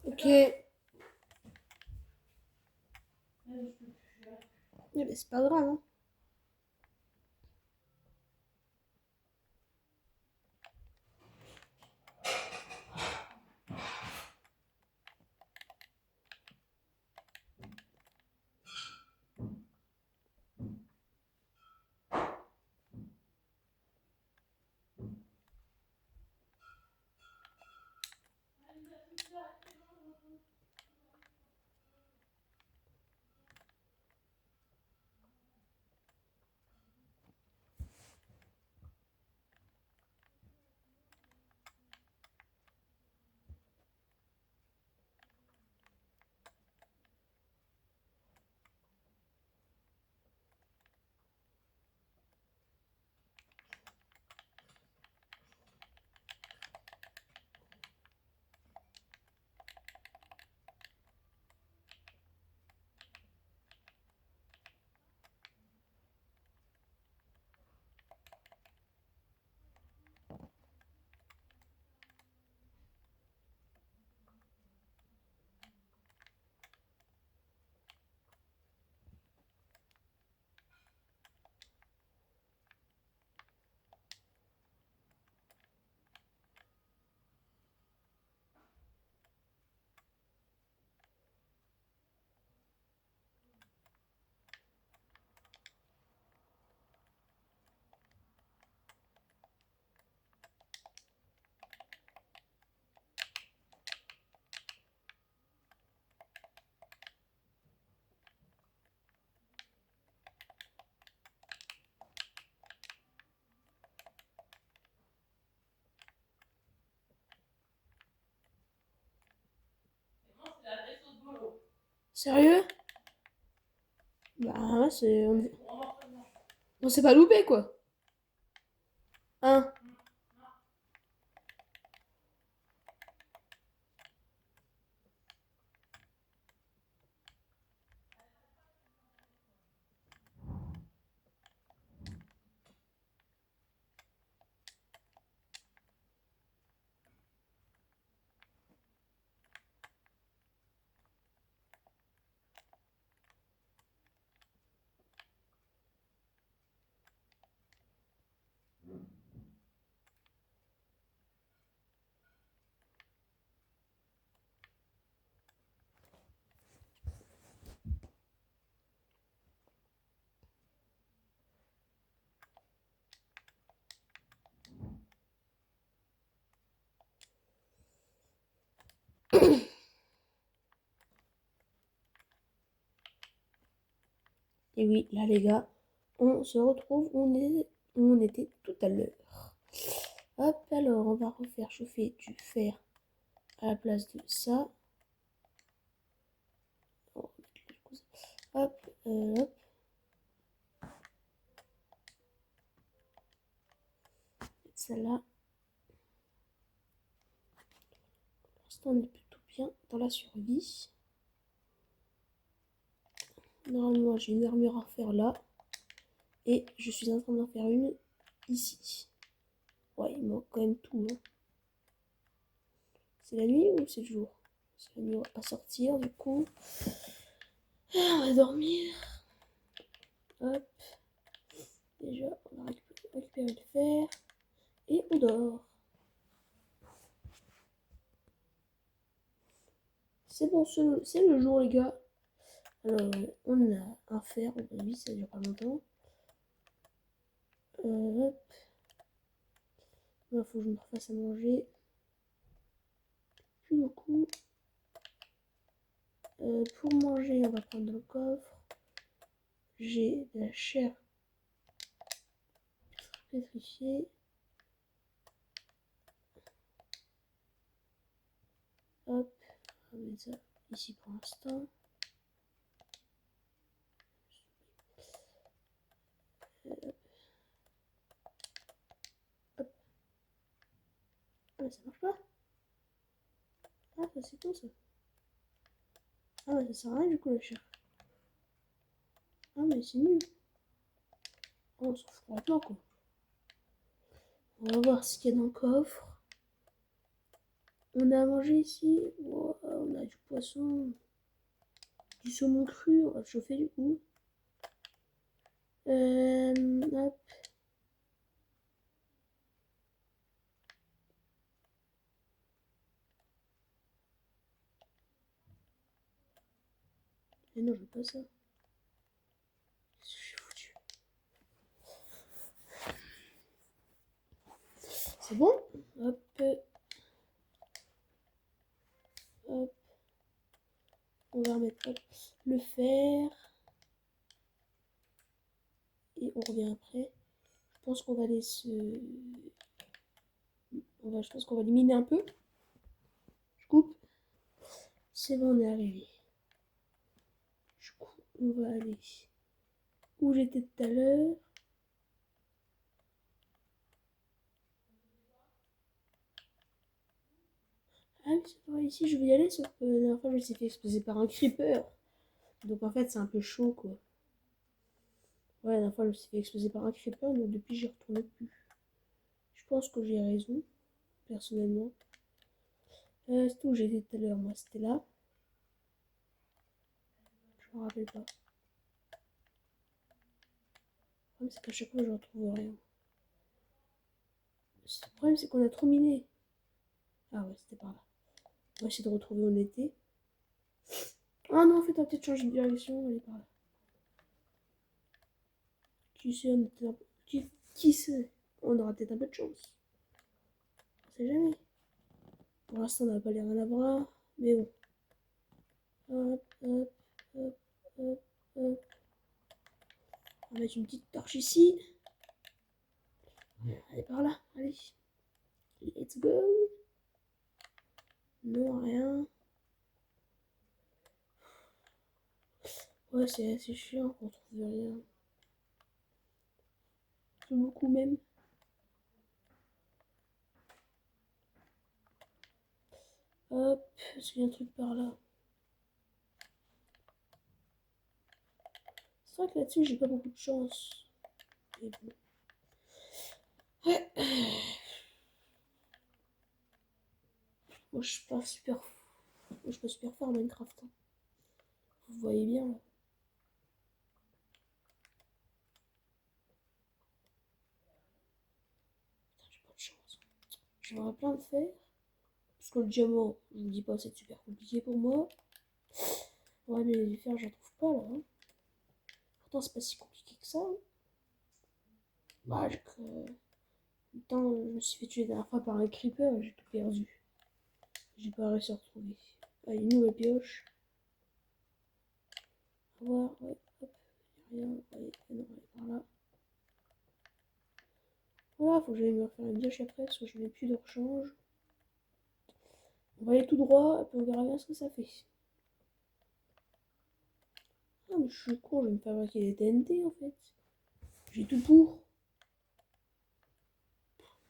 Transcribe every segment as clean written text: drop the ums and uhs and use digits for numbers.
Ok. Eh ben, c'est pas grave, hein. Sérieux? Bah, c'est... On s'est pas loupé, quoi. Hein? Et oui, là, les gars, on se retrouve où on était tout à l'heure. Hop, alors, on va refaire chauffer du fer à la place de ça. Hop, hop. Celle-là. Pour l'instant, on est plutôt bien dans la survie. Normalement, j'ai une armure à faire là. Et je suis en train d'en faire une ici. Ouais, il manque quand même tout. Hein. C'est la nuit ou c'est le jour? C'est la nuit, on va pas sortir du coup. On va dormir. Hop. Déjà, on va récupérer le fer. Et on dort. C'est bon, c'est le jour, les gars. Alors, on a un fer. Oui, ça dure pas longtemps. Hop. Il faut que je me refasse à manger. Plus beaucoup. Pour manger, on va prendre dans le coffre. J'ai de la chair pétrifiée. Hop, on va mettre ça ici pour l'instant. Hop. Hop. Ah mais ça marche pas. Ah ça c'est con ça. Ah mais ça sert à rien du coup la chair. Ah mais c'est nul. Oh, on s'en fout complètement quoi. On va voir ce qu'il y a dans le coffre. On a mangé ici. Wow, on a du poisson. Du saumon cru. On va le chauffer du coup. Hop. Mais non, je veux pas ça. Qu'est-ce que j'ai foutu? C'est bon? Hop. Hop. On va remettre hop, le fer. Et on revient après. Je pense qu'on va aller se... je pense qu'on va éliminer un peu. Je coupe. C'est bon, on est arrivé. Du coup, on va aller où j'étais tout à l'heure. Ah oui, c'est pareil, ici je vais y aller, sauf que la dernière fois je me suis fait exploser par un creeper. Donc en fait c'est un peu chaud quoi. Ouais, la dernière fois je me suis fait exploser par un creeper, donc depuis j'y retourne plus. Je pense que j'ai raison, personnellement. C'était où j'étais tout à l'heure, moi c'était là. Je me rappelle pas. Le problème c'est qu'à chaque fois je retrouve rien. Le problème c'est qu'on a trop miné. Ah ouais, c'était par là. On va essayer de retrouver où on était. Ah non, en fait on va peut-être changer de direction, on est par là. Qui sait, on était un peu... Qui sait? On aura peut-être un peu de chance. On sait jamais. Pour l'instant, on n'a pas l'air d'en avoir. Mais bon. Hop, hop, hop, hop, hop. On va mettre une petite torche ici. Allez, par là. Allez. Let's go. Non, rien. Ouais, c'est assez chiant qu'on trouve rien. C'est beaucoup même. Hop, est-ce qu'il y a un truc par là? C'est vrai que là-dessus, j'ai pas beaucoup de chance. Mais bon. Ouais. Moi, je suis pas super... Moi, je suis pas super fort en Minecraft. Hein. Vous voyez bien, là. Putain, j'ai pas de chance. J'aimerais plein de fer. Parce que le diamant, je vous dis pas, c'est super compliqué pour moi. Ouais, mais les fers, j'en trouve pas, là. Hein. Pourtant, c'est pas si compliqué que ça. Hein. Bah, putain, je me suis fait tuer la dernière fois par un creeper et j'ai tout perdu. J'ai pas réussi à retrouver. Ah, une nouvelle pioche. On va voir, ouais, hop, y'a rien. Ouais, non, elle est par là. Voilà, faut que j'aille me refaire une pioche après parce que je n'ai plus de rechange. On va aller tout droit et puis on verra bien ce que ça fait. Ah, mais je suis con, je vais me fabriquer des TNT en fait. J'ai tout pour.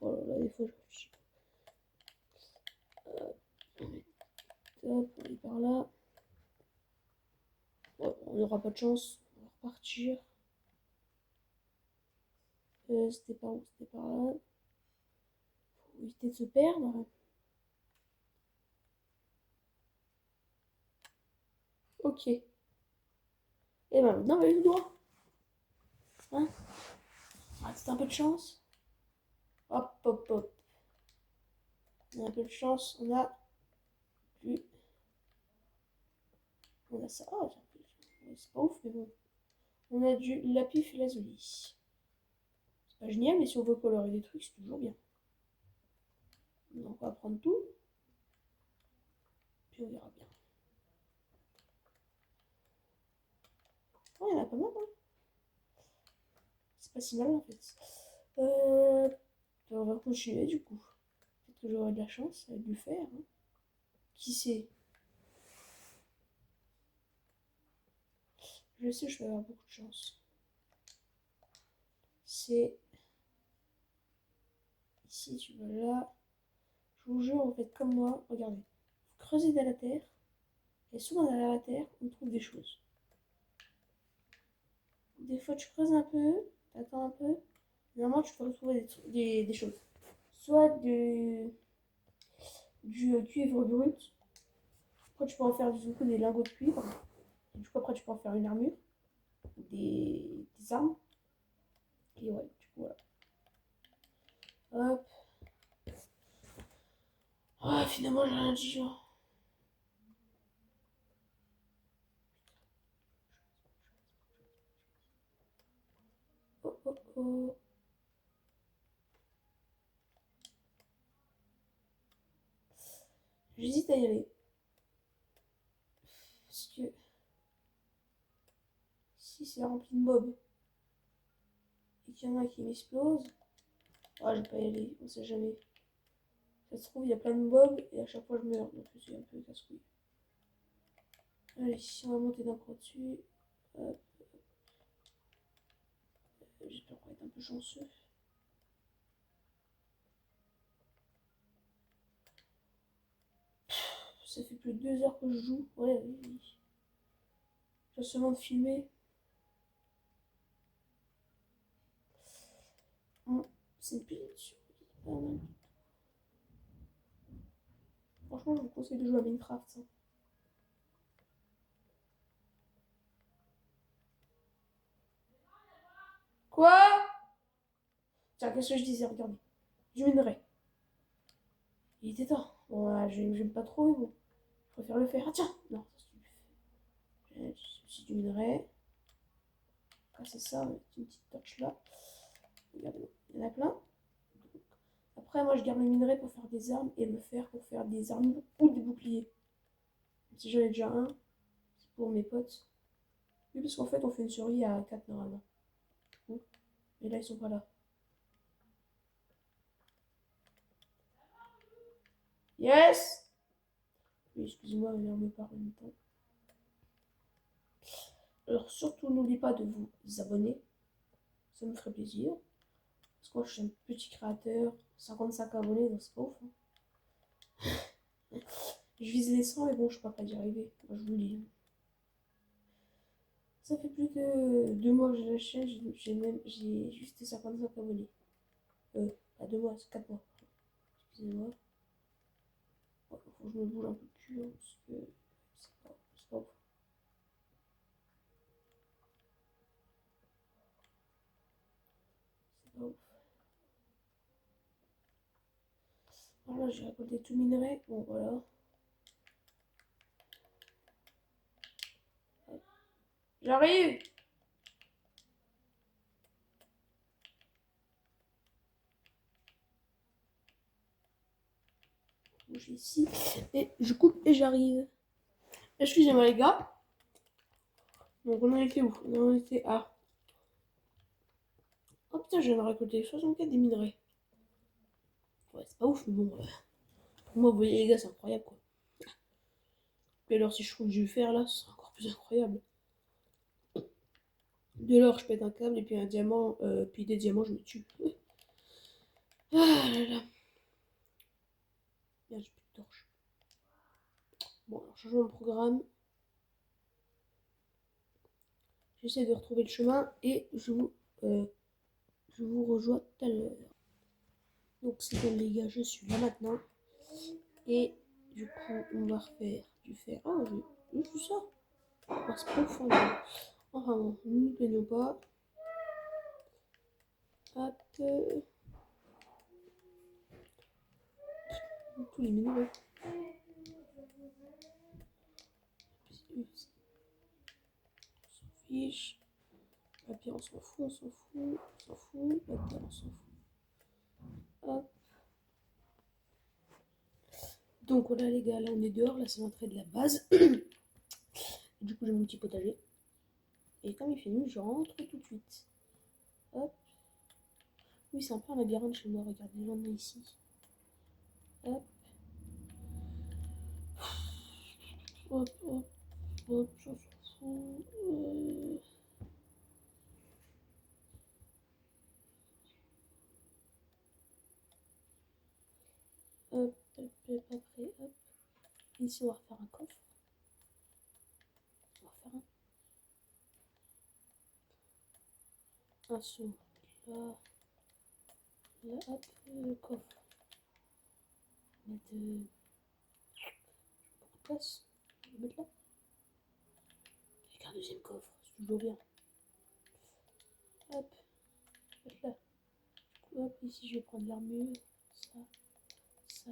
Oh là là, des fois je réfléchis pas. Hop, on est par là. Ouais, on n'aura pas de chance. On va repartir. C'était par où? C'était par là. Faut éviter de se perdre. Ok. Et ben maintenant, on va aller tout droit. Hein? Ah, c'est un peu de chance. Hop, hop, hop. On a un peu de chance. On a du... On a ça. Ah, c'est pas ouf, mais bon. On a du lapis lazuli. C'est pas génial, mais si on veut colorer des trucs, c'est toujours bien. Donc on va prendre tout. Puis on verra bien. Oh, il y en a pas mal, hein. C'est pas si mal en fait. On va continuer du coup. Peut-être que j'aurai de la chance avec du fer. Hein. Qui sait? Je sais, je vais avoir beaucoup de chance. C'est ici, tu vas là. Je vous jure, en fait, comme moi, regardez. Vous creusez dans la terre. Et souvent dans la terre, on trouve des choses. Des fois, tu creuses un peu, t'attends un peu. Normalement, tu peux retrouver des choses. Soit du cuivre brut. Après, tu peux en faire du coup des lingots de cuivre. Et du coup, après, tu peux en faire une armure, des armes. Et ouais, du coup, voilà. Hop. Ah, finalement, j'ai rien dit, genre. Oh, oh, oh. J'hésite à y aller. Parce que si c'est rempli de mobs et qu'il y en a qui m'explosent, ah, je vais pas y aller, on sait jamais. Ça se trouve, il y a plein de mobs et à chaque fois je meurs, donc c'est un peu casse-couille. Allez, on va monter d'un cran dessus. Hop. J'espère qu'on va être un peu chanceux. Ça fait plus de 2 heures que je joue. Ouais, oui, oui. J'ai seulement de filmer. C'est une petite surprise. Pas mal. Franchement, je vous conseille de jouer à Minecraft. Ça. Quoi? Tiens, qu'est-ce que je disais? Regardez. Du minerai. Il était temps. Bon, j'aime pas trop, mais bon. Je préfère le faire. Ah, tiens! Non, c'est du minerai. Ah, c'est ça, une petite torche là. Regardez, il y en a plein. Après, moi, je garde le minerai pour faire des armes et le fer pour faire des armures ou des boucliers. Si j'en ai déjà un, c'est pour mes potes. Oui, parce qu'en fait, on fait une survie à 4 normalement. Mais là, ils sont pas là. Yes! Oui, excusez-moi, ma mère me parle en même temps. Alors, surtout, n'oubliez pas de vous abonner. Ça me ferait plaisir. Parce que moi, je suis un petit créateur. 55 abonnés, donc c'est pas ouf. Hein. Je vise les 100, mais bon, je suis pas prêt d'y arriver. Moi, je vous le dis. Ça fait plus de 2 mois que j'ai la chaîne. J'ai juste 55 abonnés. Pas 2 mois, c'est 4 mois. Excusez-moi. Faut que je me bouge un peu le cul, hein, parce que c'est pas ouf. C'est pas ouf. Voilà, j'ai récolté tout le minerai. Bon, voilà. J'arrive! Bouge ici. Et je coupe et j'arrive. Excusez-moi, les gars. Donc, on en était où? On en était à. Oh putain, je viens de récolter 64 des minerais. Ouais, c'est pas ouf, mais bon. Pour moi, vous voyez, les gars, c'est incroyable, quoi. Et alors, si je trouve du fer là, ce sera encore plus incroyable. De l'or, je pète un câble, et puis un diamant, puis des diamants, je me tue. Ah là là. Merde, j'ai plus de torche. Bon, alors, changeons de programme. J'essaie de retrouver le chemin, et je vous rejoins tout à l'heure. Donc, c'est bon, les gars, je suis là maintenant. Et du coup, on va refaire du fer. Ah, j'ai tout ça. Ah, c'est pas ouf, hein. Enfin bon, ne nous plaignons pas. Hop. Tous les minéraux. On s'en fiche. Papier, on s'en fout, on s'en fout, on s'en fout. Papier, on s'en fout. Hop. Donc voilà les gars, là on est dehors, là c'est l'entrée de la base. Du coup j'ai mon petit potager. Et comme il fait nuit, je rentre tout de suite. Hop. Oui, c'est un peu un labyrinthe chez moi, regardez, j'en ai ici. Hop. Hop, hop, hop, j'en fous. Hop, hop, hop, après, hop. Ici, on va refaire un coffre. On va refaire un saut. Là, là, hop, le coffre. Mettre place. Je vais mettre là. Avec un deuxième coffre, c'est toujours bien. Hop, je vais mettre là. Hop, ici je vais prendre l'armure. Ça, ça.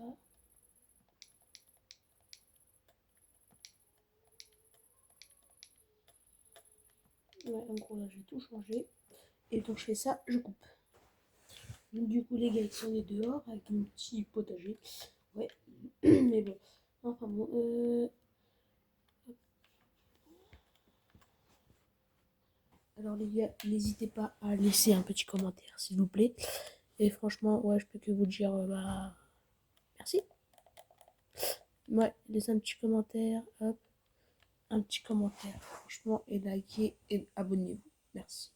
Ouais, en gros là j'ai tout changé. Et donc je fais ça, je coupe. Donc du coup les gars on est dehors avec mon petit potager. Ouais, mais bon. Enfin bon, alors les gars, n'hésitez pas à laisser un petit commentaire s'il vous plaît. Et franchement, ouais, je peux que vous dire, bah, merci. Ouais, laissez un petit commentaire, hop, un petit commentaire, franchement, et likez et abonnez-vous. Merci.